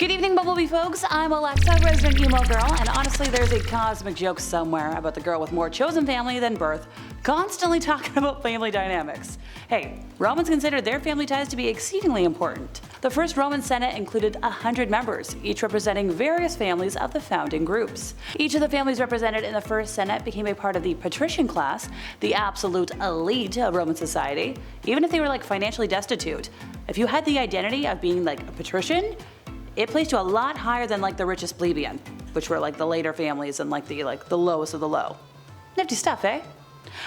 Good evening, Bumblebee folks. I'm Alexa, resident emo girl, and honestly there's a cosmic joke somewhere about the girl with more chosen family than birth, constantly talking about family dynamics. Hey, Romans considered their family ties to be exceedingly important. The first Roman Senate included 100 members, each representing various families of the founding groups. Each of the families represented in the first Senate became a part of the patrician class, the absolute elite of Roman society, even if they were financially destitute. If you had the identity of being a patrician, it placed you a lot higher than the richest plebeian, which were the later families and the lowest of the low. Nifty stuff, eh?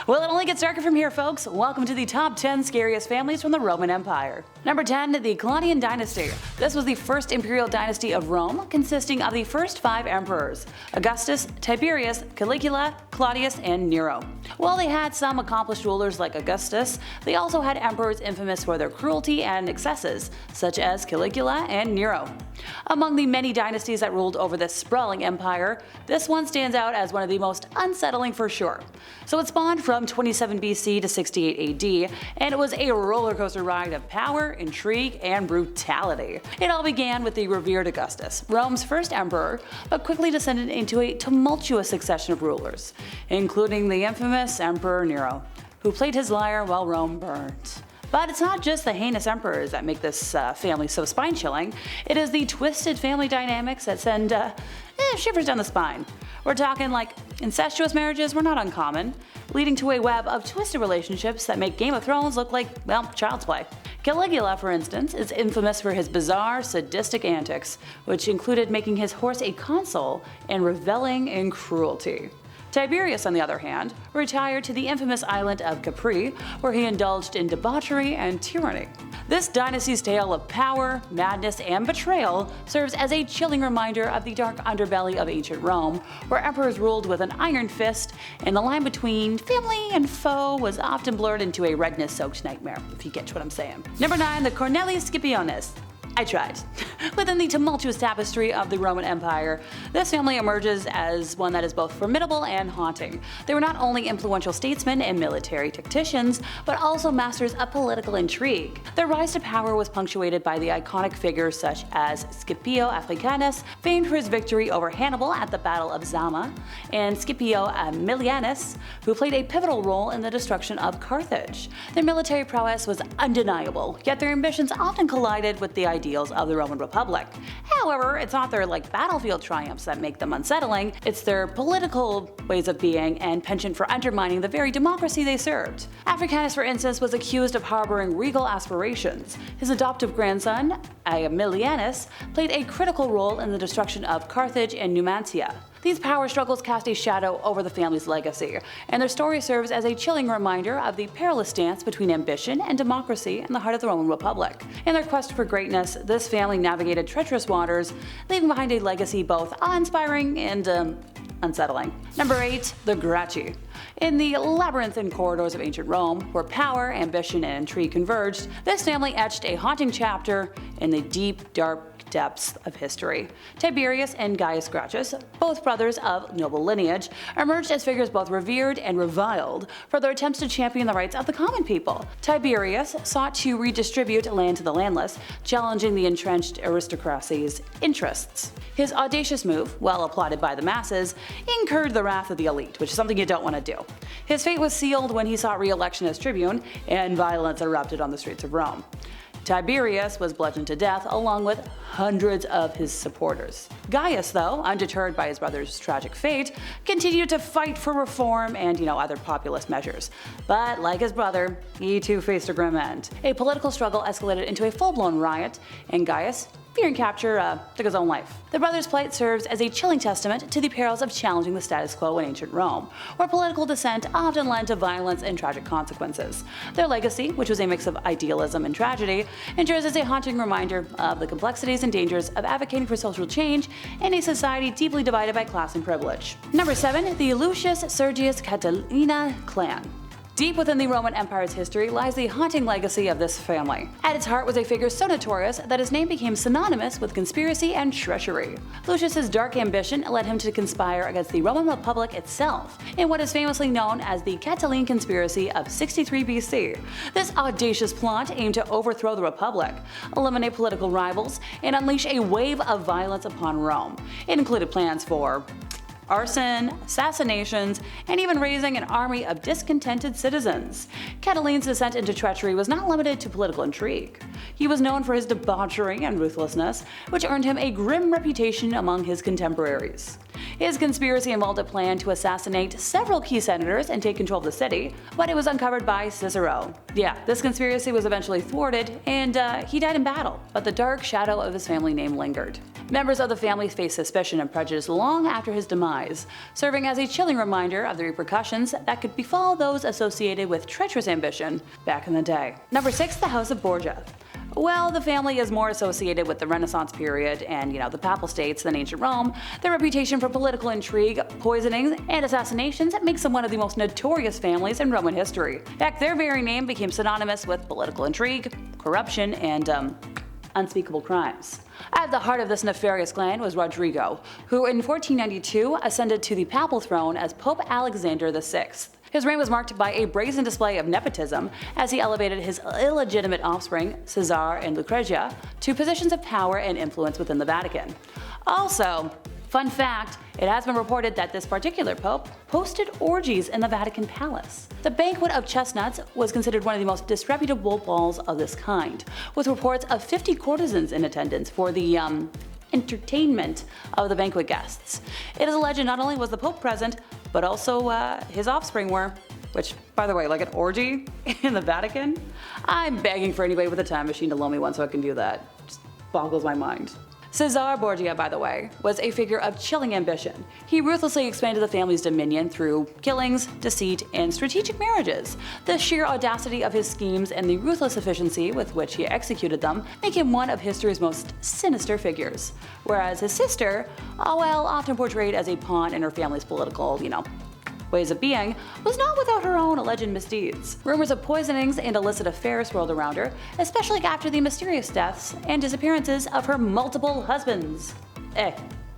Well, it only gets darker from here, folks. Welcome to the top 10 scariest families from the Roman Empire. Number 10, the Claudian Dynasty. This was the first imperial dynasty of Rome, consisting of the first 5 emperors: Augustus, Tiberius, Caligula, Claudius, and Nero. While they had some accomplished rulers like Augustus, they also had emperors infamous for their cruelty and excesses, such as Caligula and Nero. Among the many dynasties that ruled over this sprawling empire, this one stands out as one of the most unsettling for sure. So it spawned from 27 BC to 68 AD, and it was a roller coaster ride of power, intrigue, and brutality. It all began with the revered Augustus, Rome's first emperor, but quickly descended into a tumultuous succession of rulers, including the infamous Emperor Nero, who played his lyre while Rome burned. But it's not just the heinous emperors that make this family so spine-chilling, it is the twisted family dynamics that send shivers down the spine. We're talking incestuous marriages were not uncommon, leading to a web of twisted relationships that make Game of Thrones look like, well, child's play. Caligula, for instance, is infamous for his bizarre, sadistic antics, which included making his horse a consul and reveling in cruelty. Tiberius, on the other hand, retired to the infamous island of Capri, where he indulged in debauchery and tyranny. This dynasty's tale of power, madness, and betrayal serves as a chilling reminder of the dark underbelly of ancient Rome, where emperors ruled with an iron fist, and the line between family and foe was often blurred into a redness-soaked nightmare, if you get what I'm saying. Number 9, the Corneli Scipiones. I tried. Within the tumultuous tapestry of the Roman Empire, this family emerges as one that is both formidable and haunting. They were not only influential statesmen and military tacticians, but also masters of political intrigue. Their rise to power was punctuated by the iconic figures such as Scipio Africanus, famed for his victory over Hannibal at the Battle of Zama, and Scipio Aemilianus, who played a pivotal role in the destruction of Carthage. Their military prowess was undeniable, yet their ambitions often collided with the ideals of the Roman Republic. However, it's not their battlefield triumphs that make them unsettling, it's their political ways of being and penchant for undermining the very democracy they served. Africanus, for instance, was accused of harboring regal aspirations. His adoptive grandson, Aemilianus, played a critical role in the destruction of Carthage and Numantia. These power struggles cast a shadow over the family's legacy, and their story serves as a chilling reminder of the perilous dance between ambition and democracy in the heart of the Roman Republic. In their quest for greatness, this family navigated treacherous waters, leaving behind a legacy both awe-inspiring and unsettling. Number 8, the Gracchi. In the labyrinthine corridors of ancient Rome, where power, ambition, and intrigue converged, this family etched a haunting chapter in the deep, dark depths of history. Tiberius and Gaius Gracchus, both brothers of noble lineage, emerged as figures both revered and reviled for their attempts to champion the rights of the common people. Tiberius sought to redistribute land to the landless, challenging the entrenched aristocracy's interests. His audacious move, well applauded by the masses, incurred the wrath of the elite, which is something you don't want to do. His fate was sealed when he sought re-election as tribune, and violence erupted on the streets of Rome. Tiberius was bludgeoned to death along with hundreds of his supporters. Gaius, though, undeterred by his brother's tragic fate, continued to fight for reform and, other populist measures. But like his brother, he too faced a grim end. A political struggle escalated into a full-blown riot, and Gaius, fearing capture, took his own life. The brothers' plight serves as a chilling testament to the perils of challenging the status quo in ancient Rome, where political dissent often led to violence and tragic consequences. Their legacy, which was a mix of idealism and tragedy, endures as a haunting reminder of the complexities and dangers of advocating for social change in a society deeply divided by class and privilege. Number 7, the Lucius, Sergius, Catilina clan. Deep within the Roman Empire's history lies the haunting legacy of this family. At its heart was a figure so notorious that his name became synonymous with conspiracy and treachery. Lucius's dark ambition led him to conspire against the Roman Republic itself in what is famously known as the Catiline conspiracy of 63 BC. This audacious plot aimed to overthrow the Republic, eliminate political rivals, and unleash a wave of violence upon Rome. It included plans for arson, assassinations, and even raising an army of discontented citizens. Catiline's descent into treachery was not limited to political intrigue. He was known for his debauchery and ruthlessness, which earned him a grim reputation among his contemporaries. His conspiracy involved a plan to assassinate several key senators and take control of the city, but it was uncovered by Cicero. Yeah, this conspiracy was eventually thwarted, and he died in battle, but the dark shadow of his family name lingered. Members of the family faced suspicion and prejudice long after his demise, serving as a chilling reminder of the repercussions that could befall those associated with treacherous ambition back in the day. Number 6. The House of Borgia. Well, the family is more associated with the Renaissance period and, the Papal States than ancient Rome. Their reputation for political intrigue, poisonings, and assassinations makes them one of the most notorious families in Roman history. In fact, their very name became synonymous with political intrigue, corruption, and, unspeakable crimes. At the heart of this nefarious clan was Rodrigo, who in 1492 ascended to the papal throne as Pope Alexander VI. His reign was marked by a brazen display of nepotism as he elevated his illegitimate offspring, Caesar and Lucrezia, to positions of power and influence within the Vatican. Also, fun fact, it has been reported that this particular pope hosted orgies in the Vatican Palace. The banquet of chestnuts was considered one of the most disreputable balls of this kind, with reports of 50 courtesans in attendance for the entertainment of the banquet guests. It is alleged not only was the pope present, but also his offspring were. Which, by the way, like an orgy in the Vatican? I'm begging for anybody with a time machine to loan me one so I can do that. Just boggles my mind. Caesar Borgia, by the way, was a figure of chilling ambition. He ruthlessly expanded the family's dominion through killings, deceit, and strategic marriages. The sheer audacity of his schemes and the ruthless efficiency with which he executed them make him one of history's most sinister figures. Whereas his sister, often portrayed as a pawn in her family's political, ways of being, was not without her own alleged misdeeds. Rumors of poisonings and illicit affairs swirled around her, especially after the mysterious deaths and disappearances of her multiple husbands.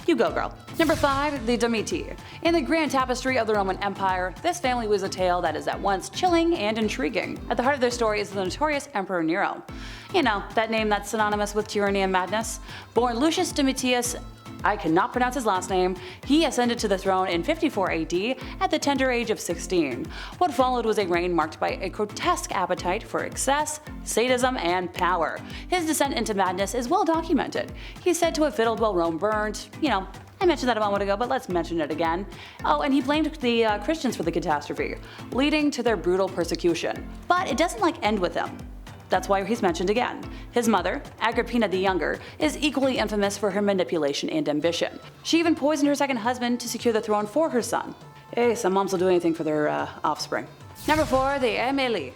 You go, girl. Number 5. The Domitii. In the grand tapestry of the Roman Empire, this family weaves a tale that is at once chilling and intriguing. At the heart of their story is the notorious Emperor Nero. That name that's synonymous with tyranny and madness. Born Lucius Domitius, I cannot pronounce his last name, he ascended to the throne in 54 AD at the tender age of 16. What followed was a reign marked by a grotesque appetite for excess, sadism, and power. His descent into madness is well documented. He's said to have fiddled while Rome burned, I mentioned that a moment ago, but let's mention it again. Oh, and he blamed the Christians for the catastrophe, leading to their brutal persecution. But it doesn't end with him. That's why he's mentioned again. His mother, Agrippina the Younger, is equally infamous for her manipulation and ambition. She even poisoned her second husband to secure the throne for her son. Hey, some moms will do anything for their offspring. Number 4. The Aemilii.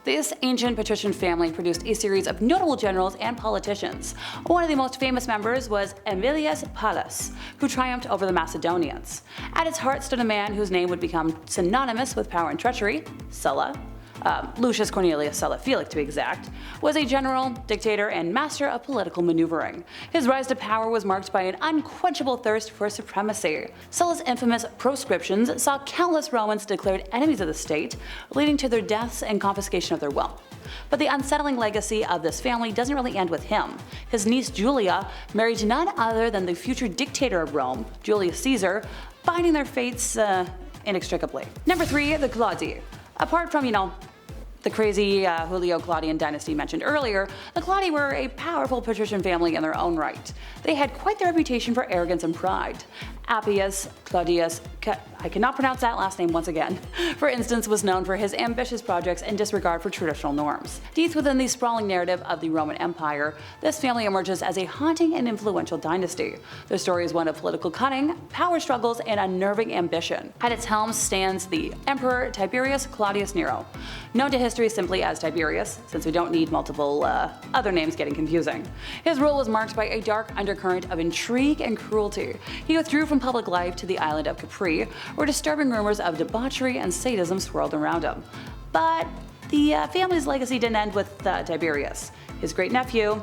This ancient patrician family produced a series of notable generals and politicians. One of the most famous members was Aemilius Paulus, who triumphed over the Macedonians. At its heart stood a man whose name would become synonymous with power and treachery, Sulla. Lucius Cornelius Sulla Felix to be exact, was a general, dictator, and master of political maneuvering. His rise to power was marked by an unquenchable thirst for supremacy. Sulla's infamous proscriptions saw countless Romans declared enemies of the state, leading to their deaths and confiscation of their wealth. But the unsettling legacy of this family doesn't really end with him. His niece Julia married none other than the future dictator of Rome, Julius Caesar, binding their fates inextricably. Number 3. The Claudii. Apart from, the crazy Julio Claudian dynasty mentioned earlier, the Claudii were a powerful patrician family in their own right. They had quite the reputation for arrogance and pride. Appius Claudius, I cannot pronounce that last name once again, for instance, was known for his ambitious projects and disregard for traditional norms. Deep within the sprawling narrative of the Roman Empire, this family emerges as a haunting and influential dynasty. Their story is one of political cunning, power struggles, and unnerving ambition. At its helm stands the Emperor Tiberius Claudius Nero, known to history simply as Tiberius, since we don't need multiple other names getting confusing. His rule was marked by a dark undercurrent of intrigue and cruelty. He withdrew from public life to the island of Capri, where disturbing rumors of debauchery and sadism swirled around him. But the family's legacy didn't end with Tiberius. His great-nephew,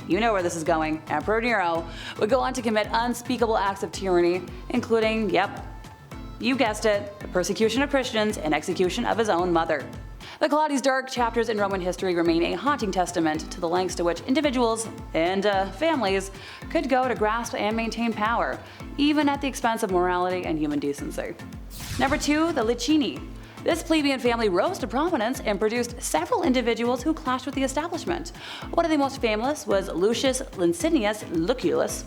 you know where this is going, Emperor Nero, would go on to commit unspeakable acts of tyranny, including, yep, you guessed it, the persecution of Christians and execution of his own mother. The Claudi's dark chapters in Roman history remain a haunting testament to the lengths to which individuals and families could go to grasp and maintain power, even at the expense of morality and human decency. Number 2, the Licinii. This plebeian family rose to prominence and produced several individuals who clashed with the establishment. One of the most famous was Lucius Licinius Lucullus.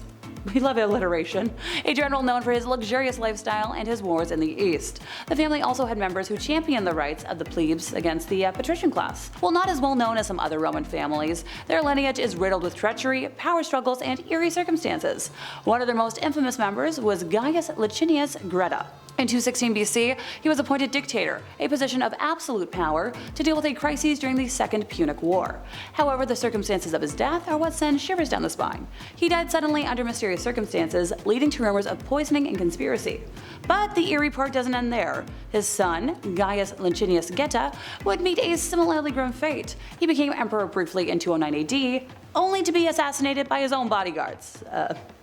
We love alliteration. A general known for his luxurious lifestyle and his wars in the East. The family also had members who championed the rights of the plebes against the patrician class. While not as well known as some other Roman families, their lineage is riddled with treachery, power struggles, and eerie circumstances. One of their most infamous members was Gaius Licinius Greta. In 216 BC, he was appointed dictator, a position of absolute power, to deal with a crisis during the Second Punic War. However, the circumstances of his death are what send shivers down the spine. He died suddenly under mysterious circumstances, leading to rumors of poisoning and conspiracy. But the eerie part doesn't end there. His son, Gaius Licinius Geta, would meet a similarly grim fate. He became emperor briefly in 209 AD, only to be assassinated by his own bodyguards.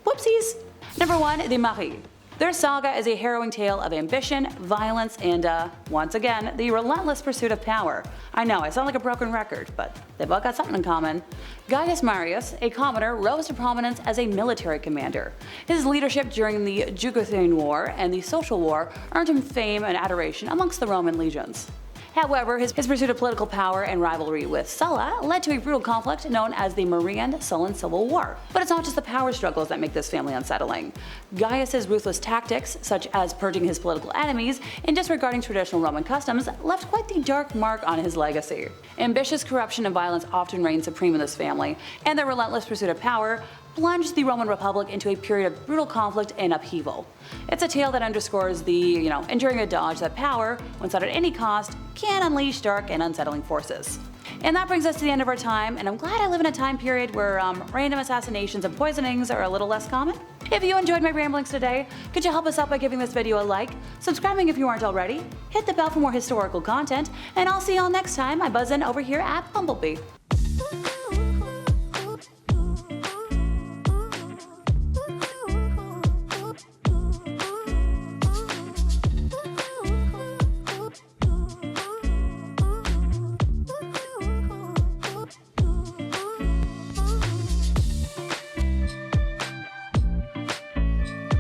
Whoopsies! Number 1, the Marie. Their saga is a harrowing tale of ambition, violence, and once again, the relentless pursuit of power. I know, I sound like a broken record, but they've all got something in common. Gaius Marius, a commoner, rose to prominence as a military commander. His leadership during the Juguthine War and the Social War earned him fame and adoration amongst the Roman legions. However, his pursuit of political power and rivalry with Sulla led to a brutal conflict known as the Marian-Sullan Civil War. But it's not just the power struggles that make this family unsettling. Gaius's ruthless tactics, such as purging his political enemies and disregarding traditional Roman customs, left quite the dark mark on his legacy. Ambitious corruption and violence often reigned supreme in this family, and their relentless pursuit of power plunged the Roman Republic into a period of brutal conflict and upheaval. It's a tale that underscores the, enduring adage that power, when sought at any cost, can unleash dark and unsettling forces. And that brings us to the end of our time, and I'm glad I live in a time period where random assassinations and poisonings are a little less common. If you enjoyed my ramblings today, could you help us out by giving this video a like, subscribing if you aren't already, hit the bell for more historical content, and I'll see y'all next time I buzz in over here at Bumblebee.